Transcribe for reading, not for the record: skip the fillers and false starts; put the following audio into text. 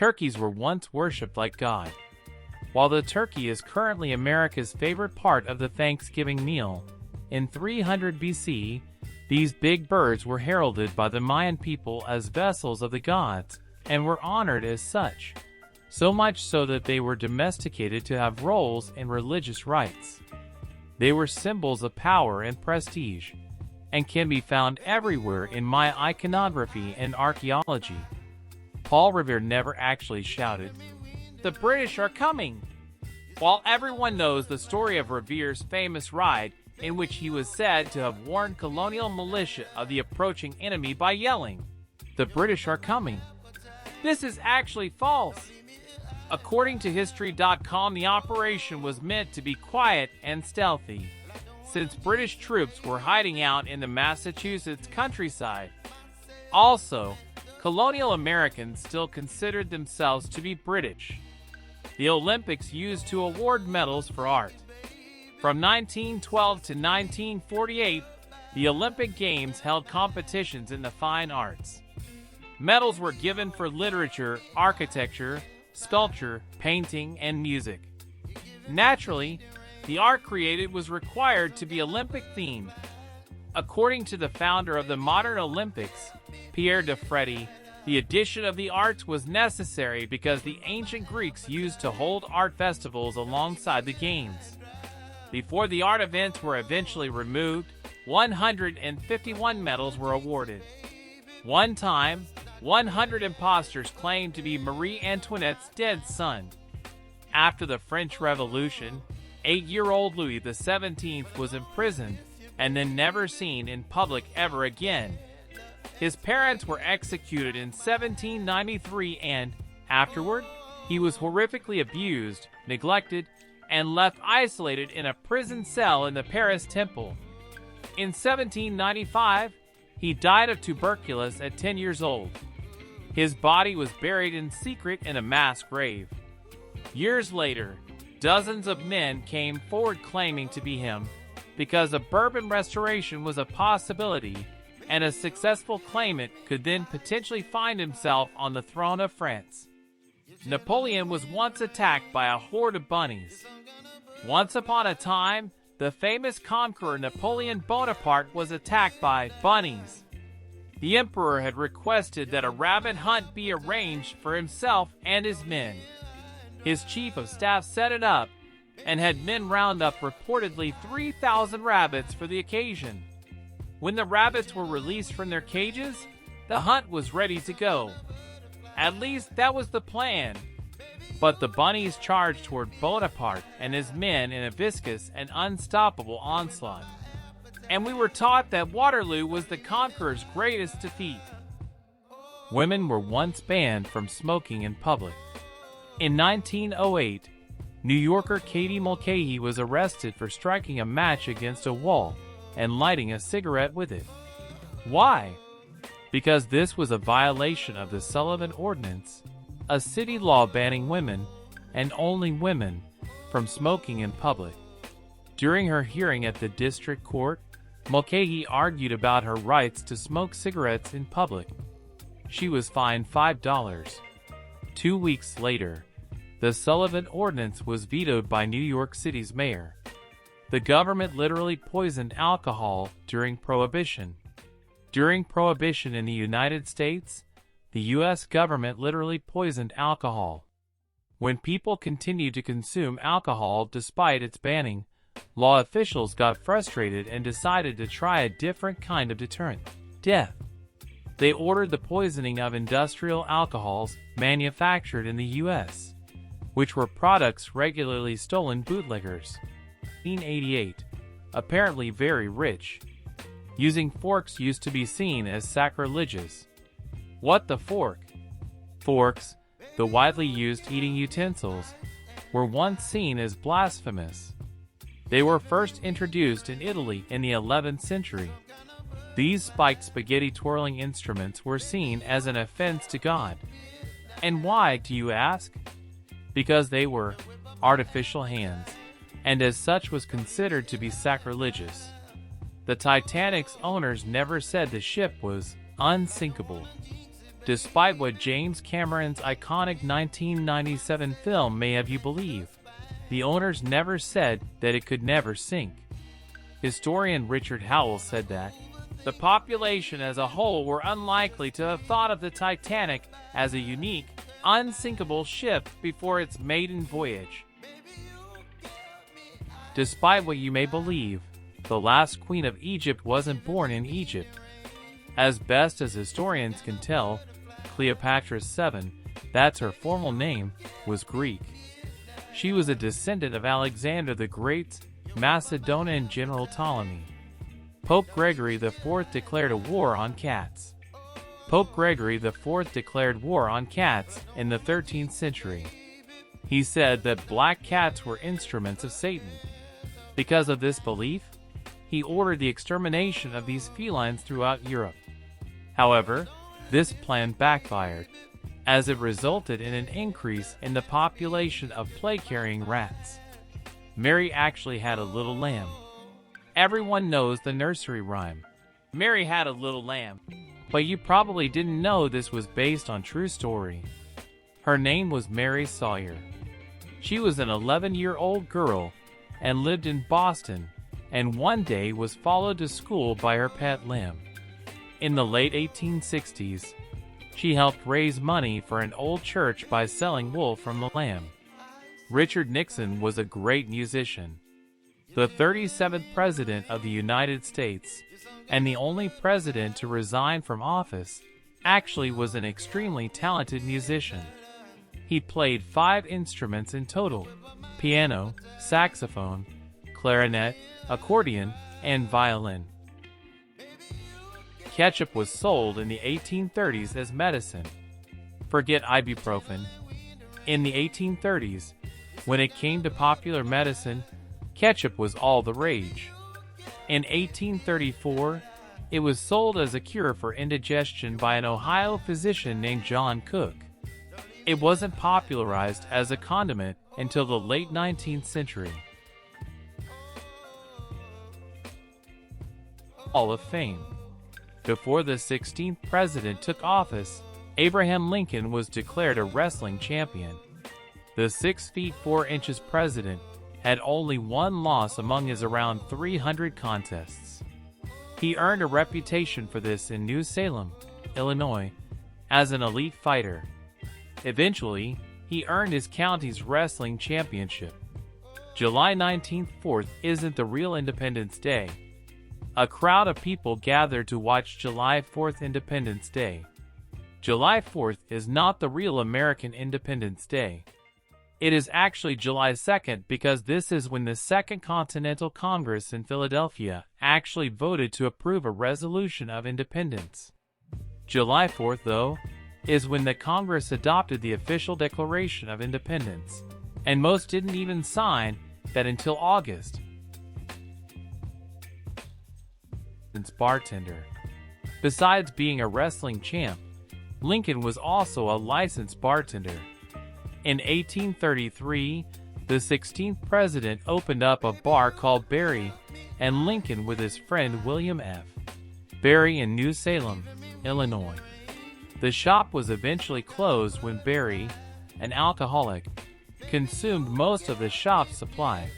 Turkeys were once worshipped like God. While the turkey is currently America's favorite part of the Thanksgiving meal, in 300 BC, these big birds were heralded by the Mayan people as vessels of the gods and were honored as such, so much so that they were domesticated to have roles in religious rites. They were symbols of power and prestige, and can be found everywhere in Maya iconography and archaeology. Paul Revere never actually shouted, "The British are coming!" While everyone knows the story of Revere's famous ride, in which he was said to have warned colonial militia of the approaching enemy by yelling, "The British are coming," this is actually false. According to History.com, the operation was meant to be quiet and stealthy, since British troops were hiding out in the Massachusetts countryside. Also, colonial Americans still considered themselves to be British. The Olympics used to award medals for art. From 1912 to 1948, the Olympic Games held competitions in the fine arts. Medals were given for literature, architecture, sculpture, painting, and music. Naturally, the art created was required to be Olympic-themed. According to the founder of the modern Olympics, Pierre de Freddy, the addition of the arts was necessary because the ancient Greeks used to hold art festivals alongside the games. Before the art events were eventually removed, 151 medals were awarded. One time, 100 impostors claimed to be Marie Antoinette's dead son. After the French Revolution, 8-year-old Louis XVII was imprisoned and then never seen in public ever again. His parents were executed in 1793 and, afterward, he was horrifically abused, neglected, and left isolated in a prison cell in the Paris Temple. In 1795, he died of tuberculosis at 10 years old. His body was buried in secret in a mass grave. Years later, dozens of men came forward claiming to be him, because a Bourbon restoration was a possibility, and a successful claimant could then potentially find himself on the throne of France. Napoleon was once attacked by a horde of bunnies. Once upon a time, the famous conqueror Napoleon Bonaparte was attacked by bunnies. The emperor had requested that a rabbit hunt be arranged for himself and his men. His chief of staff set it up, and had men round up reportedly 3,000 rabbits for the occasion. When the rabbits were released from their cages, the hunt was ready to go. At least that was the plan. But the bunnies charged toward Bonaparte and his men in a viscous and unstoppable onslaught. And we were taught that Waterloo was the conqueror's greatest defeat. Women were once banned from smoking in public. In 1908, New Yorker Katie Mulcahy was arrested for striking a match against a wall and lighting a cigarette with it. Why? Because this was a violation of the Sullivan Ordinance, a city law banning women, and only women, from smoking in public. During her hearing at the district court, Mulcahy argued about her rights to smoke cigarettes in public. She was fined $5. 2 weeks later, the Sullivan Ordinance was vetoed by New York City's mayor. The government literally poisoned alcohol during Prohibition. During Prohibition in the United States, the U.S. government literally poisoned alcohol. When people continued to consume alcohol despite its banning, law officials got frustrated and decided to try a different kind of deterrent: death. They ordered the poisoning of industrial alcohols manufactured in the U.S., which were products regularly stolen bootleggers. 1988, apparently very rich. Using forks used to be seen as sacrilegious. What the fork? Forks, the widely used eating utensils, were once seen as blasphemous. They were first introduced in Italy in the 11th century. These spiked spaghetti twirling instruments were seen as an offense to God. And why, do you ask? Because they were artificial hands, and as such was considered to be sacrilegious. The Titanic's owners never said the ship was unsinkable. despite what James Cameron's iconic 1997 film may have you believe. The owners never said that it could never sink. Historian Richard Howell said that the population as a whole were unlikely to have thought of the Titanic as a unique, unsinkable ship before its maiden voyage. Despite what you may believe, the last queen of Egypt wasn't born in Egypt. As best as historians can tell, Cleopatra VII, that's her formal name, was Greek. She was a descendant of Alexander the Great's Macedonian general Ptolemy. Pope Gregory IV declared a war on cats. Pope Gregory IV declared war on cats in the 13th century. He said that black cats were instruments of Satan. Because of this belief, he ordered the extermination of these felines throughout Europe. However, this plan backfired, as it resulted in an increase in the population of plague-carrying rats. Mary actually had a little lamb. Everyone knows the nursery rhyme, Mary had a little lamb. But you probably didn't know this was based on true story. Her name was Mary Sawyer. She was an 11-year-old girl and lived in Boston, and one day was followed to school by her pet lamb. In the late 1860s, she helped raise money for an old church by selling wool from the lamb. Richard Nixon was a great musician. The 37th President of the United States, and the only president to resign from office, actually was an extremely talented musician. He played 5 instruments in total: piano, saxophone, clarinet, accordion, and violin. Ketchup was sold in the 1830s as medicine. Forget ibuprofen. In the 1830s, when it came to popular medicine, ketchup was all the rage. In 1834, it was sold as a cure for indigestion by an Ohio physician named John Cook. It wasn't popularized as a condiment until the late 19th century. Hall of Fame. Before the 16th president took office, Abraham Lincoln was declared a wrestling champion. The 6 feet 4 inches president had only one loss among his around 300 contests. He earned a reputation for this in New Salem, Illinois, as an elite fighter. Eventually, he earned his county's wrestling championship. July 19th 4th isn't the real Independence Day. A crowd of people gathered to watch July 4th Independence Day. July 4th is not the real American Independence Day. It is actually July 2nd because this is when the Second Continental Congress in Philadelphia actually voted to approve a resolution of independence. July 4th, though, is when the Congress adopted the official Declaration of Independence, and most didn't even sign that until August. Bartender. Besides being a wrestling champ, Lincoln was also a licensed bartender. In 1833, the 16th president opened up a bar called Barry and Lincoln with his friend William F. Barry in New Salem, Illinois. The shop was eventually closed when Barry, an alcoholic, consumed most of the shop's supply.